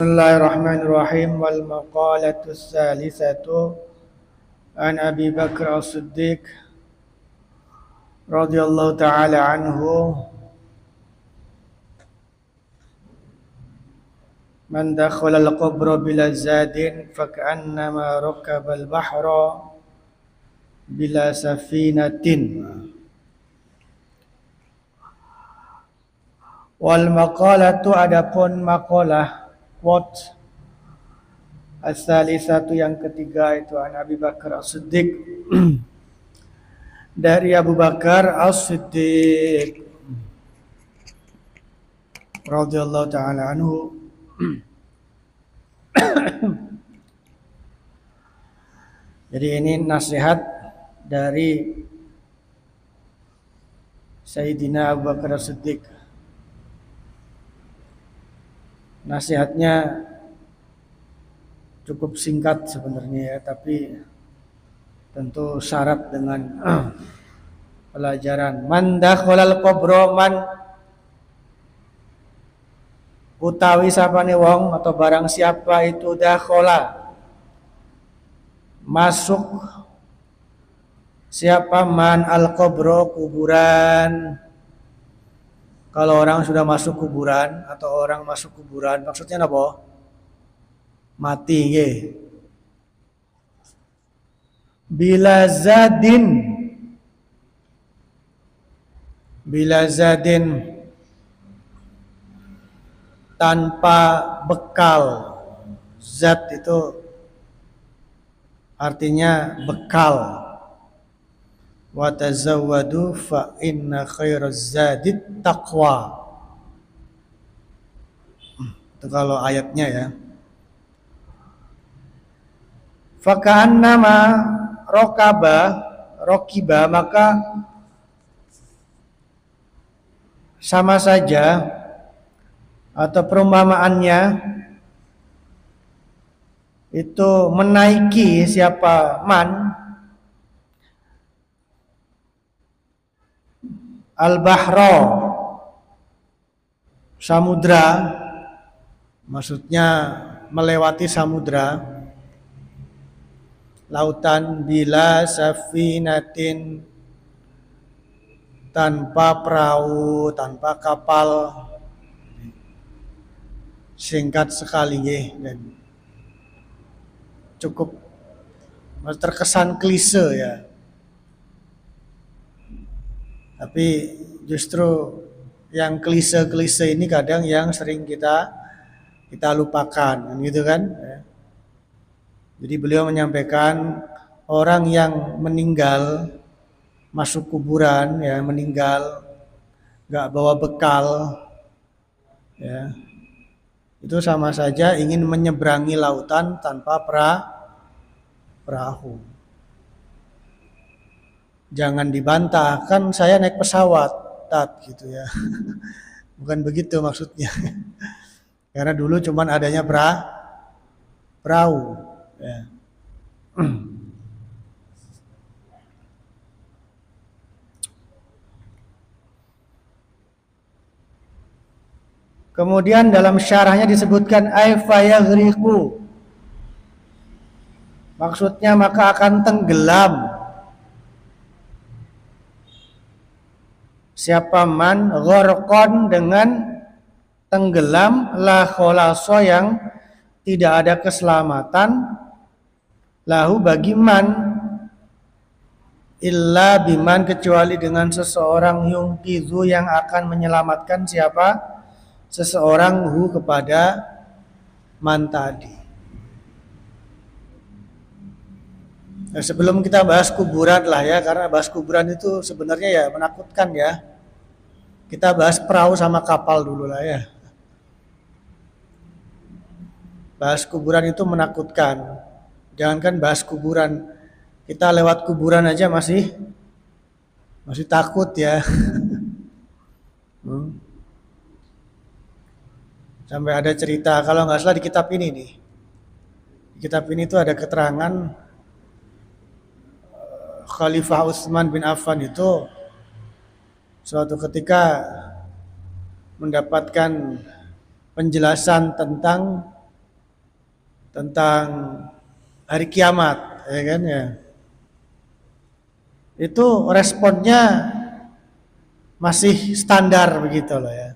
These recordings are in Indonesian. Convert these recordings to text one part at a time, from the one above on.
Bismillahirrahmanirrahim. Wal maqalatu salisatu an Abi Bakr As-Siddiq radhiyallahu ta'ala anhu, man dakhala al-qabra bila zadin faka'annama rakaba al-bahra bila safinatin. Wal maqalatu, adapun maqalah, quote, as-salisatu yang ketiga itu an Abi Bakar As-Siddiq dari Abu Bakar As-Siddiq radhiyallahu ta'ala anhu. Jadi ini nasihat dari Sayyidina Abu Bakar As-Siddiq. Nasihatnya cukup singkat sebenarnya ya, tapi tentu syarat dengan pelajaran. Man dakhalal qabra, man utawi sapane wong atau barang siapa itu dakhala masuk, siapa man al qabra kuburan. Kalau orang sudah masuk kuburan atau orang masuk kuburan, maksudnya apa? Mati nggih. Bila zadin tanpa bekal. Zat itu artinya bekal. Wa tazawwadu fa inna khairaz zadit taqwa. Itu kalau ayatnya ya. Faka'annama rokiba, maka sama saja atau perumpamaannya itu menaiki siapa man al-bahra, samudra, maksudnya melewati samudra, lautan, bila safinatin tanpa perahu, tanpa kapal. Singkat sekali dan cukup terkesan klise ya. Tapi justru yang klise-klise ini kadang yang sering kita lupakan, gitu kan? Jadi beliau menyampaikan orang yang meninggal masuk kuburan ya, meninggal nggak bawa bekal ya, itu sama saja ingin menyeberangi lautan tanpa perahu. Jangan dibantah, kan saya naik pesawat, gitu ya. Bukan begitu maksudnya. Karena dulu cuman adanya perahu. Ya. Kemudian dalam syarahnya disebutkan ayfayaghriqu, maksudnya maka akan tenggelam siapa man gharqan, dengan tenggelam, la khalaso, yang tidak ada keselamatan, lahu bagi man, illa biman, kecuali dengan seseorang, yungkizu, yang akan menyelamatkan siapa? Seseorang hu, kepada man tadi. Nah, sebelum kita bahas kuburan lah ya, karena bahas kuburan itu sebenarnya ya menakutkan ya. Kita bahas perahu sama kapal dulu lah ya. Bahas kuburan itu menakutkan. Jangankan bahas kuburan, kita lewat kuburan aja masih takut ya. Sampai ada cerita, kalau nggak salah di kitab ini nih. Di kitab ini tuh ada keterangan Khalifah Utsman bin Affan itu suatu ketika mendapatkan penjelasan tentang tentang hari kiamat, ya kan ya. Itu responnya masih standar begitu loh ya.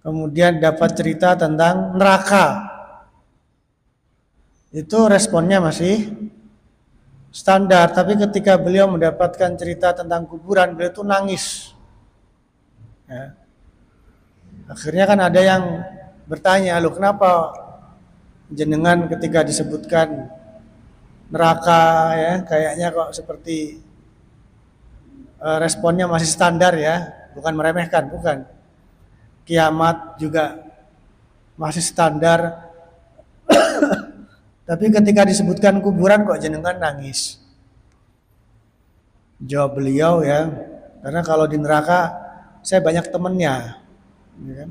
Kemudian dapat cerita tentang neraka. Itu responnya masih standar, tapi ketika beliau mendapatkan cerita tentang kuburan, beliau itu nangis. Ya. Akhirnya kan ada yang bertanya, loh kenapa jenengan ketika disebutkan neraka ya, kayaknya kok seperti responnya masih standar ya, bukan meremehkan, bukan. Kiamat juga masih standar. Tapi ketika disebutkan kuburan kok jenengan nangis. Jawab beliau ya, karena kalau di neraka saya banyak temennya. Ya kan?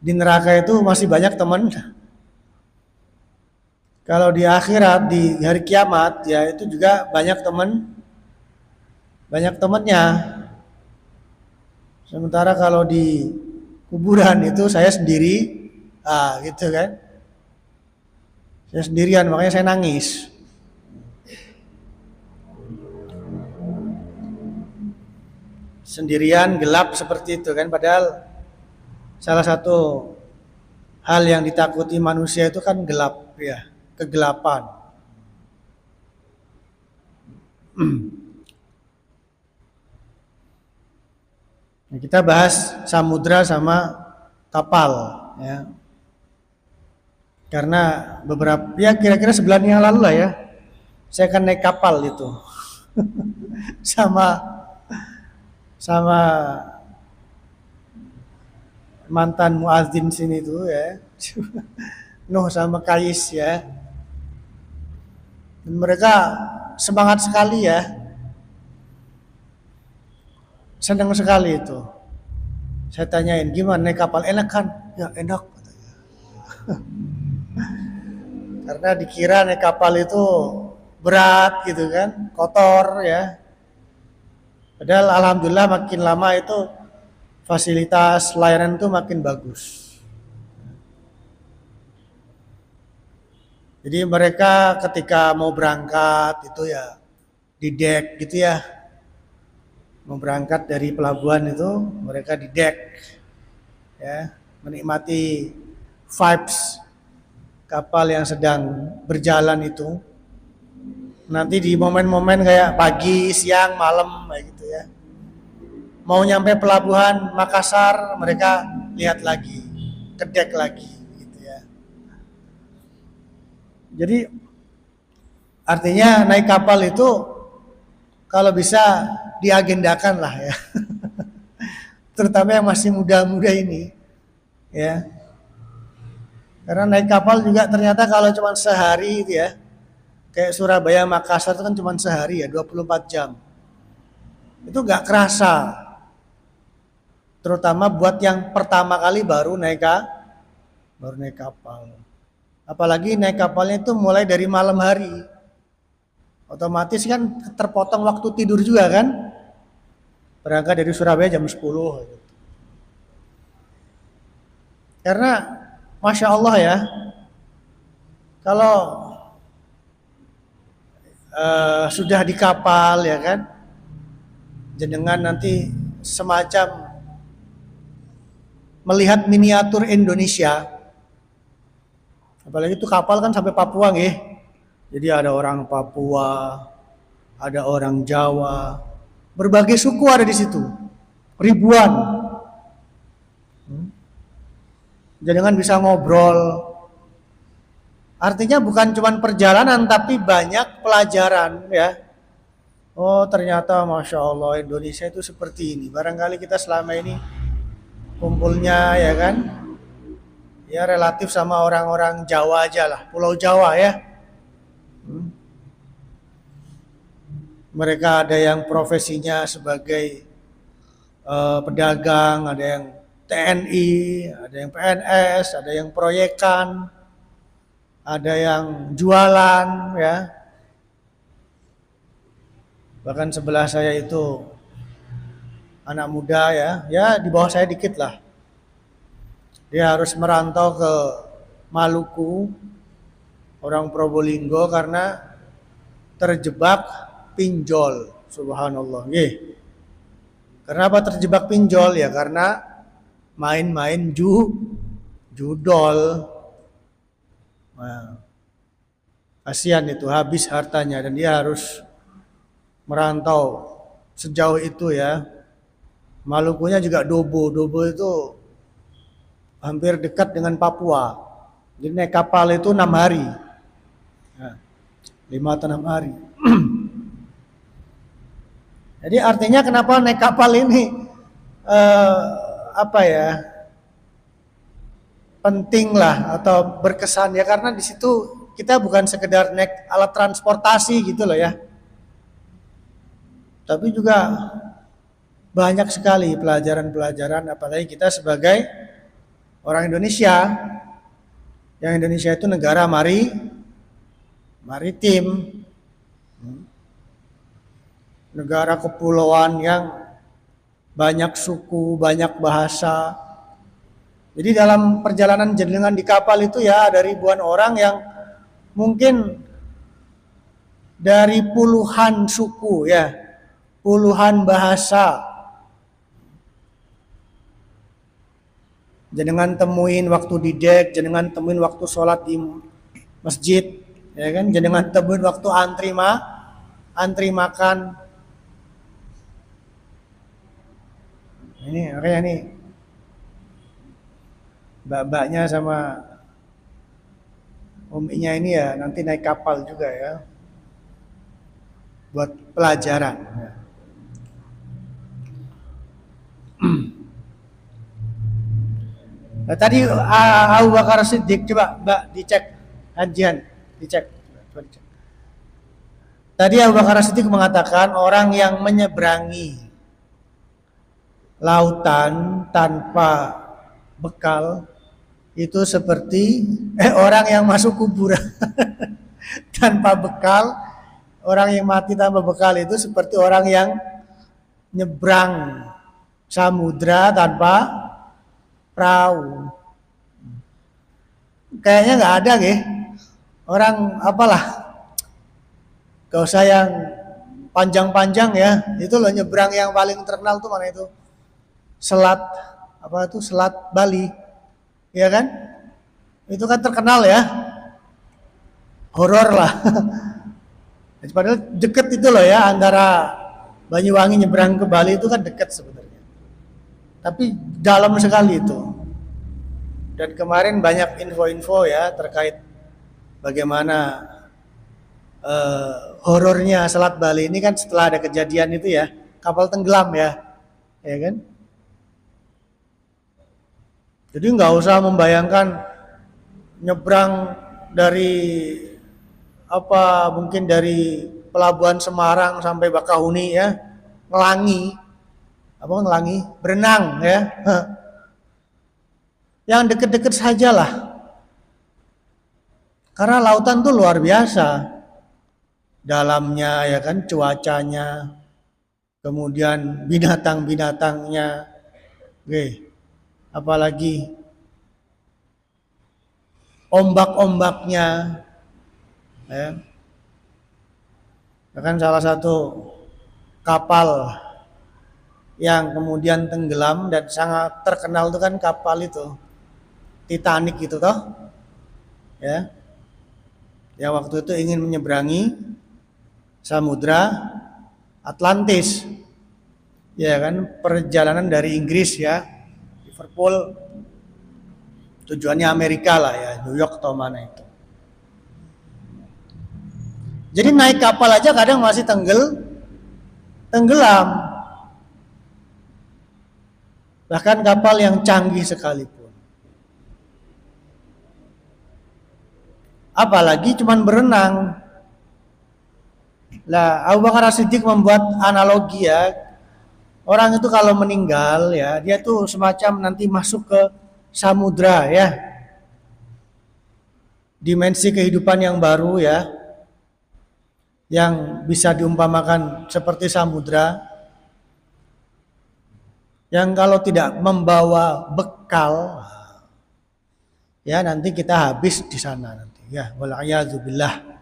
Di neraka itu masih banyak teman. Kalau di akhirat, di hari kiamat ya itu juga banyak teman, banyak temannya. Sementara kalau di kuburan itu saya sendiri, gitu kan. Saya sendirian, makanya saya nangis. Sendirian, gelap seperti itu kan. Padahal salah satu hal yang ditakuti manusia itu kan gelap ya, kegelapan. Nah, kita bahas samudra sama kapal ya. Karena beberapa ya kira-kira sebulan yang lalu lah ya, saya akan naik kapal itu sama mantan muadzin sini tuh ya, Nuh sama Kais ya. Dan mereka semangat sekali ya, senang sekali itu. Saya tanyain gimana naik kapal, enak kan? Ya enak. Karena dikira naik kapal itu berat gitu kan, kotor ya. Padahal alhamdulillah makin lama itu fasilitas layanan itu makin bagus. Jadi mereka ketika mau berangkat itu ya di dek gitu ya. Mau berangkat dari pelabuhan itu mereka di dek ya, menikmati vibes kapal yang sedang berjalan itu. Nanti di momen-momen kayak pagi, siang, malam kayak gitu ya. Mau nyampe pelabuhan Makassar, mereka lihat lagi, ke dek lagi gitu ya. Jadi artinya naik kapal itu kalau bisa diagendakan lah ya. Terutama yang masih muda-muda ini ya. Karena naik kapal juga ternyata kalau cuma sehari itu ya, kayak Surabaya Makassar itu kan cuma sehari ya, 24 jam. Itu gak kerasa. Terutama buat yang pertama kali baru naik kapal. Apalagi naik kapalnya itu mulai dari malam hari. Otomatis kan terpotong waktu tidur juga kan. Berangkat dari Surabaya jam 10. Karena Masya Allah ya, kalau sudah di kapal ya kan, jenengan nanti semacam melihat miniatur Indonesia. Apalagi itu kapal kan sampai Papua nggih. Jadi ada orang Papua, ada orang Jawa, berbagai suku ada di situ, ribuan. Jenengan bisa ngobrol. Artinya bukan cuma perjalanan, tapi banyak pelajaran ya. Oh ternyata Masya Allah Indonesia itu seperti ini. Barangkali kita selama ini kumpulnya ya kan, ya relatif sama orang-orang Jawa aja lah, Pulau Jawa ya. Mereka ada yang profesinya sebagai pedagang, ada yang TNI, ada yang PNS, ada yang proyekan, ada yang jualan ya. Bahkan sebelah saya itu anak muda ya di bawah saya dikit lah. Dia harus merantau ke Maluku orang Probolinggo karena terjebak pinjol. Subhanallah. Kenapa terjebak pinjol? Ya karena main-main judol. Nah, kasihan itu, habis hartanya dan dia harus merantau sejauh itu ya. Malukunya juga Dobo. Dobo itu hampir dekat dengan Papua. Jadi naik kapal itu 6 hari. Nah, 5 atau 6 hari. Jadi artinya kenapa naik kapal ini penting lah atau berkesan ya, karena di situ kita bukan sekedar naik alat transportasi gitu loh ya. Tapi juga banyak sekali pelajaran-pelajaran, apalagi kita sebagai orang Indonesia. Yang Indonesia itu negara maritim. Negara kepulauan yang banyak suku, banyak bahasa. Jadi dalam perjalanan jenengan di kapal itu ya ada ribuan orang yang mungkin dari puluhan suku ya, puluhan bahasa. Jenengan temuin waktu di dek, jenengan temuin waktu sholat di masjid, ya kan? Jenengan temuin waktu antri makan. Ini makanya nih mbak-mbaknya sama uminya ini ya nanti naik kapal juga ya buat pelajaran. Nah, tadi Abu Bakar Siddiq, coba mbak dicek kajian, dicek. Tadi Abu Bakar Siddiq mengatakan orang yang menyeberangi lautan tanpa bekal itu seperti orang yang masuk kuburan tanpa bekal. Orang yang mati tanpa bekal itu seperti orang yang nyebrang samudra tanpa perahu. Kayaknya nggak ada orang apalah, gak usah yang panjang-panjang ya. Itu loh nyebrang yang paling terkenal tuh mana itu? Selat Bali, ya kan? Itu kan terkenal ya, horor lah. Padahal deket itu loh ya, antara Banyuwangi nyebrang ke Bali itu kan deket sebenarnya. Tapi dalam sekali itu. Dan kemarin banyak info-info ya terkait bagaimana horornya Selat Bali ini kan setelah ada kejadian itu ya, kapal tenggelam ya kan? Jadi nggak usah membayangkan nyebrang dari mungkin dari pelabuhan Semarang sampai Bakahuni ya, ngelangi, berenang ya. Yang deket-deket sajalah. Karena lautan tuh luar biasa. Dalamnya ya kan, cuacanya, kemudian binatang-binatangnya. Apalagi ombak-ombaknya ya. Bahkan salah satu kapal yang kemudian tenggelam dan sangat terkenal itu kan kapal itu Titanic gitu toh ya, yang waktu itu ingin menyeberangi Samudra Atlantis ya kan, perjalanan dari Inggris ya, Liverpool, tujuannya Amerika lah ya, New York atau mana itu. Jadi naik kapal aja kadang masih tenggelam. Bahkan kapal yang canggih sekalipun. Apalagi cuman berenang. Lah Abu Bakar As-Siddiq membuat analogi ya. Orang itu kalau meninggal ya, dia tuh semacam nanti masuk ke samudra ya. Dimensi kehidupan yang baru ya. Yang bisa diumpamakan seperti samudra. Yang kalau tidak membawa bekal, Ya, nanti kita habis di sana nanti. Ya, wal'iyadzubillah.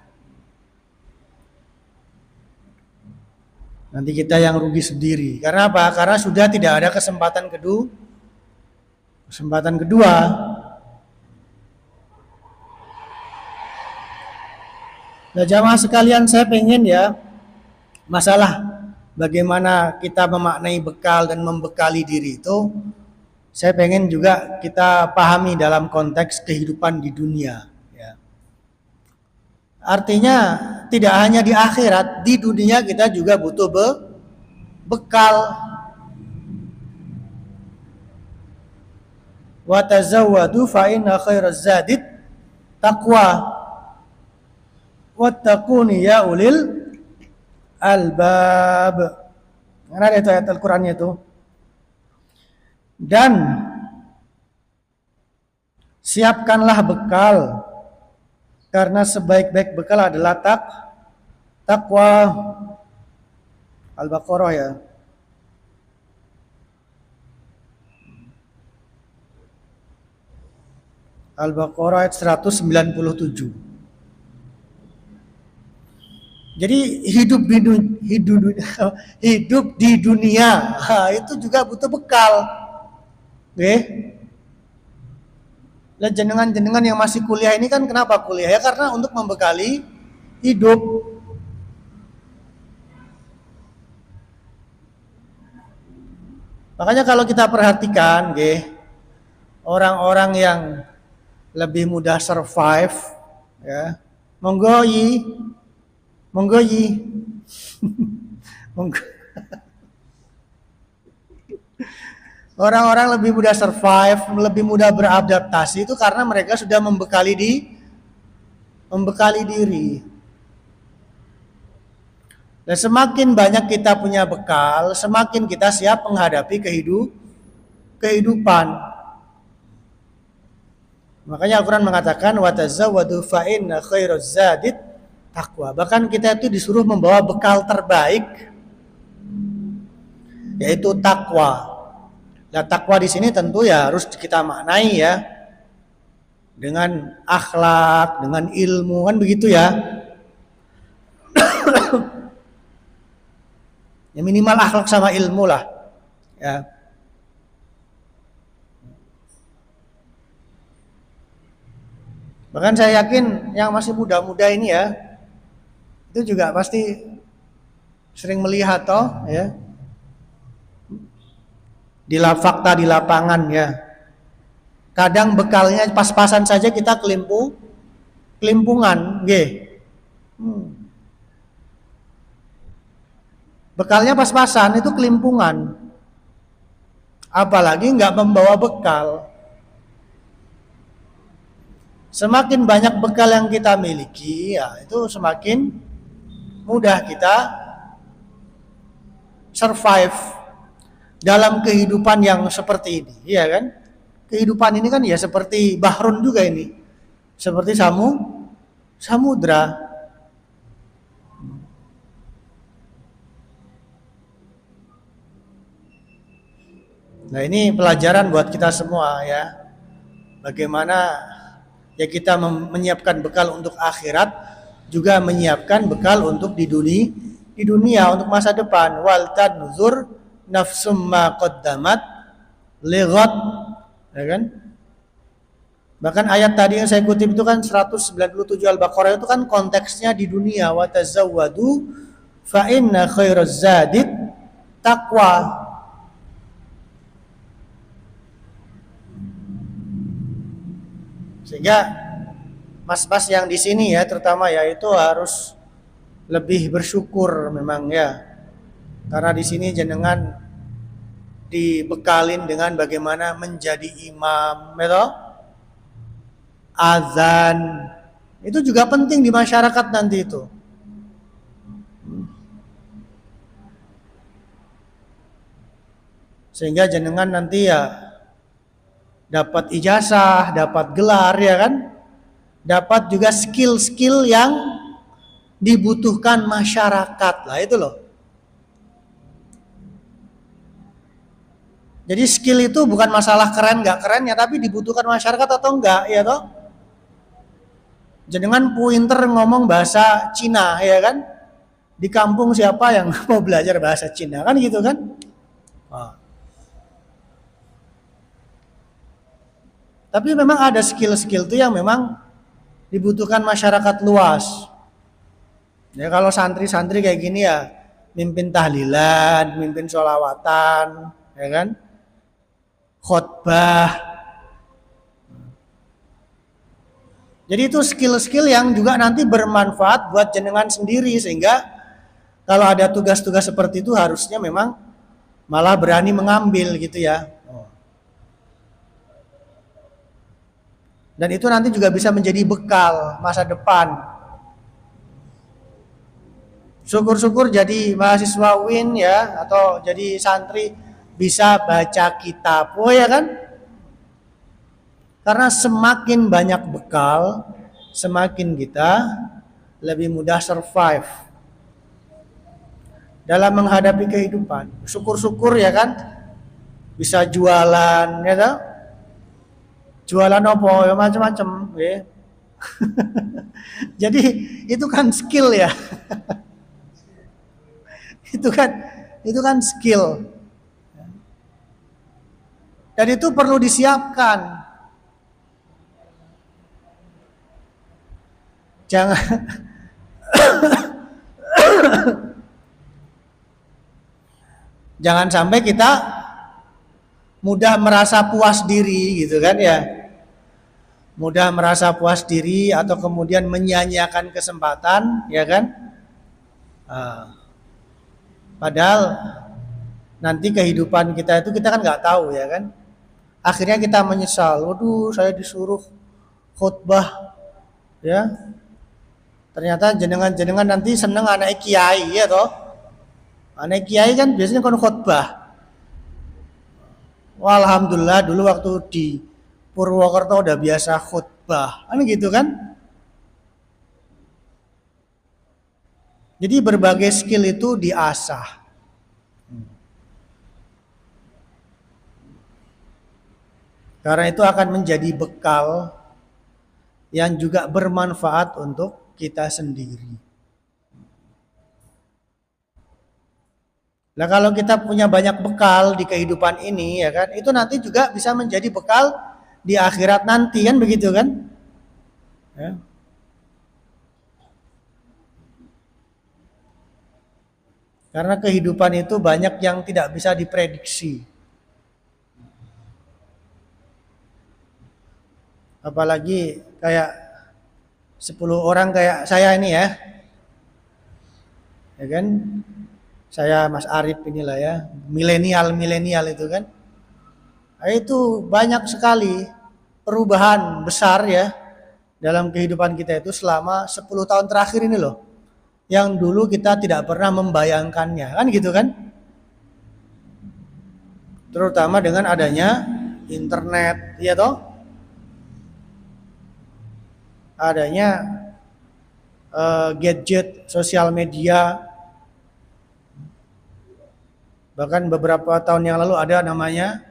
Nanti kita yang rugi sendiri. Karena apa? Karena sudah tidak ada kesempatan kedua. Kesempatan kedua. Nah, jamaah sekalian, saya pengen ya masalah bagaimana kita memaknai bekal dan membekali diri itu, saya pengen juga kita pahami dalam konteks kehidupan di dunia. Ya. Artinya tidak hanya di akhirat, di dunia kita juga butuh bekal. Wa tazawwadu fa inna khairaz zadid taqwa. Wattaquni ya ulil albab. Mana ada itu ayat Al-Qur'annya itu? Dan siapkanlah bekal, karena sebaik-baik bekal adalah takwa. Al-Baqarah ya. Al-Baqarah ayat 197. Jadi hidup di dunia itu juga butuh bekal. Lah jenengan yang masih kuliah ini kan kenapa kuliah? Ya karena untuk membekali hidup. Makanya kalau kita perhatikan, orang-orang yang lebih mudah survive, ya, monggo yi. Orang-orang lebih mudah survive, lebih mudah beradaptasi itu karena mereka sudah membekali diri. Dan semakin banyak kita punya bekal, semakin kita siap menghadapi kehidupan. Makanya Al-Quran mengatakan wa tazawwadu fa inna khairaz zadid takwa. Bahkan kita itu disuruh membawa bekal terbaik, yaitu takwa. Nah, takwa di sini tentu ya harus kita maknai ya dengan akhlak, dengan ilmu, kan begitu ya. Ya minimal akhlak sama ilmu lah. Ya. Bahkan saya yakin yang masih muda-muda ini ya, itu juga pasti sering melihat ya. Fakta di lapangan ya. Kadang bekalnya pas-pasan saja kita kelimpungan, Bekalnya pas-pasan itu kelimpungan. Apalagi nggak membawa bekal. Semakin banyak bekal yang kita miliki, ya itu semakin mudah kita survive dalam kehidupan yang seperti ini, iya kan? Kehidupan ini kan ya seperti bahrun juga ini, seperti samudra. Nah ini pelajaran buat kita semua ya, bagaimana ya kita menyiapkan bekal untuk akhirat, juga menyiapkan bekal untuk di dunia untuk masa depan. Wal tanzur nafsum ma qaddamat lighad, ya kan? Bahkan ayat tadi yang saya kutip itu kan 197 Al-Baqarah itu kan konteksnya di dunia. Wa tazawwadu fa inna khairaz zadid taqwa. Sehingga mas-mas yang di sini ya terutama ya itu harus lebih bersyukur memang ya. Karena di sini jenengan dibekalin dengan bagaimana menjadi imam, gitu. Azan itu juga penting di masyarakat nanti itu. Sehingga jenengan nanti ya dapat ijazah, dapat gelar ya kan, dapat juga skill-skill yang dibutuhkan masyarakat lah itu loh. Jadi skill itu bukan masalah keren nggak kerennya, tapi dibutuhkan masyarakat atau enggak, ya toh? Jenengan pointer ngomong bahasa Cina, ya kan? Di kampung siapa yang mau belajar bahasa Cina, kan gitu kan? Ah. Tapi memang ada skill-skill itu yang memang dibutuhkan masyarakat luas. Ya kalau santri-santri kayak gini ya, mimpin tahlilan, mimpin sholawatan, ya kan? Khotbah. Jadi itu skill-skill yang juga nanti bermanfaat buat jenengan sendiri, sehingga kalau ada tugas-tugas seperti itu harusnya memang malah berani mengambil gitu ya. Dan itu nanti juga bisa menjadi bekal masa depan. Syukur-syukur jadi mahasiswa UIN ya, atau jadi santri bisa baca kitab. Oh ya kan? Karena semakin banyak bekal, semakin kita lebih mudah survive dalam menghadapi kehidupan. Syukur-syukur ya kan, bisa jualan, ya kan? Jualan apa ya macam-macam, ya. Jadi itu kan skill ya. itu kan skill. Dan itu perlu disiapkan. Jangan jangan sampai kita mudah merasa puas diri gitu kan ya. Mudah merasa puas diri atau kemudian menyia-nyiakan kesempatan, ya kan? Padahal nanti kehidupan kita itu kita kan nggak tahu ya kan. Akhirnya kita menyesal. Waduh, saya disuruh khutbah, ya. Ternyata jenengan-jenengan nanti seneng anak kiai ya toh. Anak kiai kan biasanya kon khutbah. Wah, alhamdulillah dulu waktu di Purwokerto udah biasa khutbah. Kan gitu kan? Jadi berbagai skill itu diasah. Karena itu akan menjadi bekal yang juga bermanfaat untuk kita sendiri. Nah kalau kita punya banyak bekal di kehidupan ini ya kan, itu nanti juga bisa menjadi bekal di akhirat nanti kan begitu kan? Ya. Karena kehidupan itu banyak yang tidak bisa diprediksi. Apalagi kayak 10 orang kayak saya ini ya. Ya kan? Saya Mas Arif inilah ya, milenial itu kan. Nah, itu banyak sekali perubahan besar ya dalam kehidupan kita itu selama 10 tahun terakhir ini loh. Yang dulu kita tidak pernah membayangkannya, kan gitu kan? Terutama dengan adanya internet, ya toh? Adanya gadget, sosial media. Bahkan beberapa tahun yang lalu ada namanya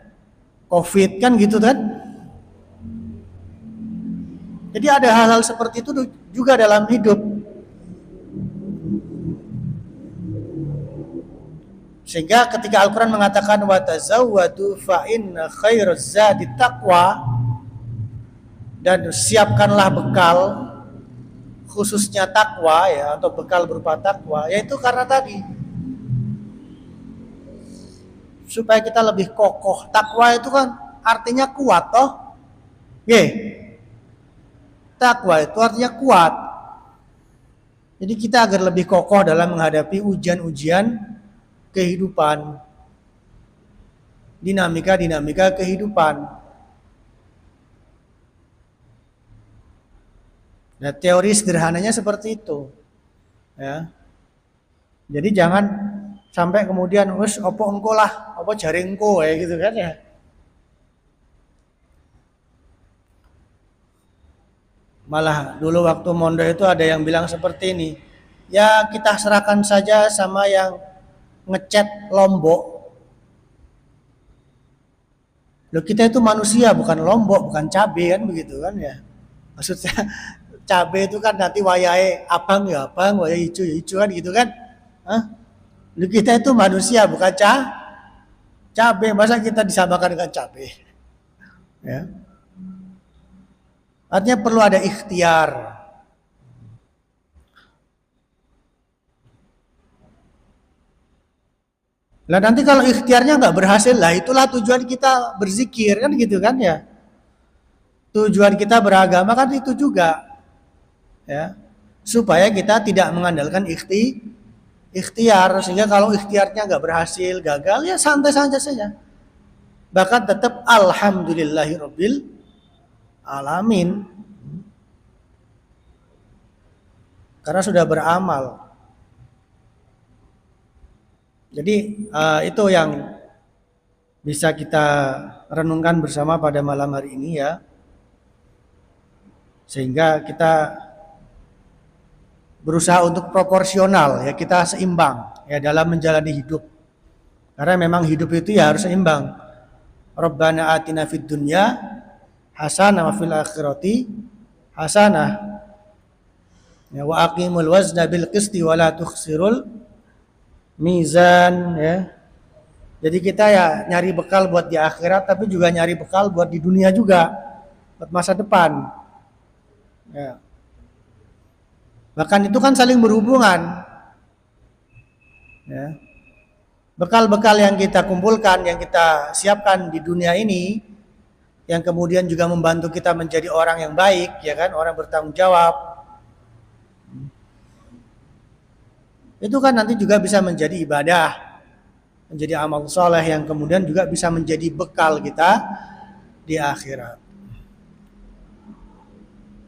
COVID kan gitu kan. Jadi ada hal-hal seperti itu juga dalam hidup. Sehingga ketika Al-Quran mengatakan wa tazawwadu fa inna khairaz zadi taqwa, dan siapkanlah bekal khususnya takwa ya, atau bekal berupa takwa, yaitu karena tadi supaya kita lebih kokoh. Takwa itu kan artinya kuat toh. Takwa itu artinya kuat. Jadi kita agar lebih kokoh dalam menghadapi ujian-ujian kehidupan. Dinamika kehidupan. Nah, teori sederhananya seperti itu. Ya. Jadi jangan sampai kemudian wes opo engko lah, opo jare engko ya gitu kan ya. Malah dulu waktu mondok itu ada yang bilang seperti ini. Ya kita serahkan saja sama yang ngecat Lombok. Loh kita itu manusia bukan lombok, bukan cabe kan begitu kan ya. Maksudnya cabe itu kan nanti wayahe abang ya abang, wayahe hijau ya hijau kan gitu kan. Hah? Loh kita itu manusia bukan cabe, masa kita disamakan dengan cabe? Ya. Artinya perlu ada ikhtiar. Lah nanti kalau ikhtiarnya nggak berhasil lah itulah tujuan kita berzikir kan gitu kan ya. Tujuan kita beragama kan itu juga ya. Supaya kita tidak mengandalkan ikhtiar sehingga kalau ikhtiarnya nggak berhasil, gagal ya santai-santai saja. Bahkan tetap alhamdulillahirabbil alamin karena sudah beramal. Jadi itu yang bisa kita renungkan bersama pada malam hari ini ya. Sehingga kita berusaha untuk proporsional ya, kita seimbang ya dalam menjalani hidup. Karena memang hidup itu ya harus seimbang. Rabbana atina fid dunya hasanah wa fil akhirati hasanah. Ya, wa aqimul wazna bil qisti wa la tukhsirul mizan ya. Jadi kita ya nyari bekal buat di akhirat tapi juga nyari bekal buat di dunia juga, buat masa depan. Ya. Bahkan itu kan saling berhubungan. Ya. Bekal-bekal yang kita kumpulkan, yang kita siapkan di dunia ini, yang kemudian juga membantu kita menjadi orang yang baik, ya kan, orang bertanggung jawab. Itu kan nanti juga bisa menjadi ibadah, menjadi amal soleh yang kemudian juga bisa menjadi bekal kita di akhirat.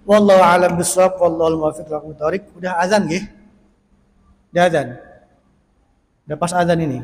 Wallahu a'lam bishawab, wallahu muwaffiq ila aqwamit thoriq. Udah azan nggih? Udah azan. Udah pas azan ini.